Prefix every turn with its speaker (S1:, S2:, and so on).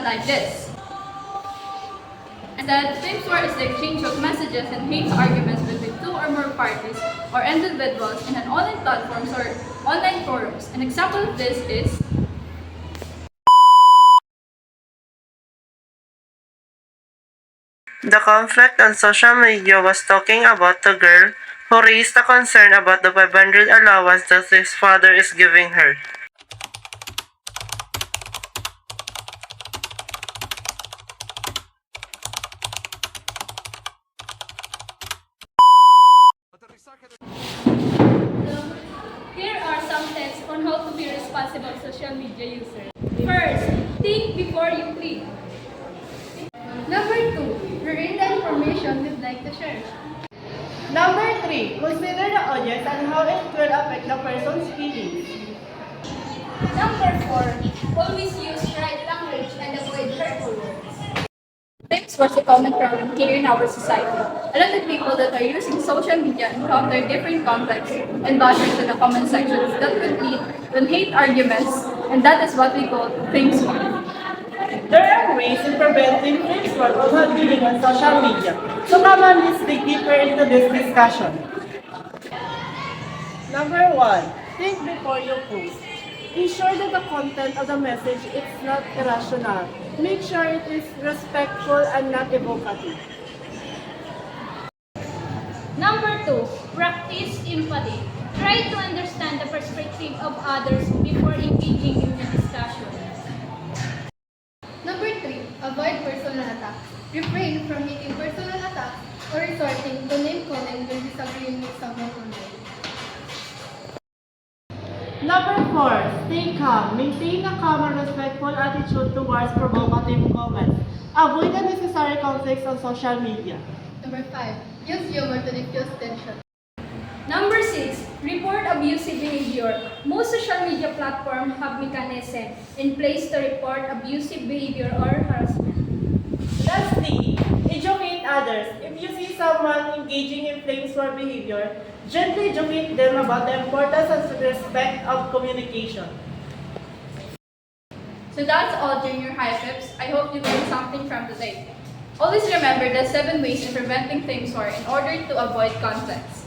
S1: like this. Instead, flame war is the exchange of messages and hate arguments between two or more parties or individuals in an online platforms or online forums. An example of this is
S2: The conflict on social media was talking about the girl who raised a concern about the 500 allowance that his father is giving her.
S1: here are some tips on how to be responsible social media user. First, think before you click. Number 2, read the information you'd like to share.
S3: Number 3, consider the audience and how it will affect the person's feelings.
S1: Number 4, always use right language and avoid hurtful words. Flames was a common problem here in our society. A lot of people that are using social media encounter different conflicts and bashers in the comment sections that could lead to hate arguments, and that is what we call flames war.
S3: There are ways in preventing flame war or well-being on social media. So come on, let's dig deeper into this discussion. Number 1, think before you post. Ensure that the content of the message is not irrational. Make sure it is respectful and not evocative.
S4: Number 2, practice empathy. Try to understand the perspective of others before engaging in the discussion.
S5: Number 3, avoid personal attacks. Refrain from making personal attacks or resorting to name calling when disagreeing with someone online.
S3: Number 4, stay calm. Maintain a calm and respectful attitude towards provocative comments. Avoid unnecessary conflicts on social media.
S5: Number 5, use humor to diffuse tension.
S4: Number 6, report abusive behavior. Most social media platforms have mechanisms in place to report abusive behavior or harassment.
S3: Lastly, educate others. If you see someone engaging in flame war behavior, gently educate them about the importance and respect of communication.
S1: So that's all, Junior High Pips. I hope you learned something from today. Always remember the 7 ways in preventing flames war in order to avoid conflicts.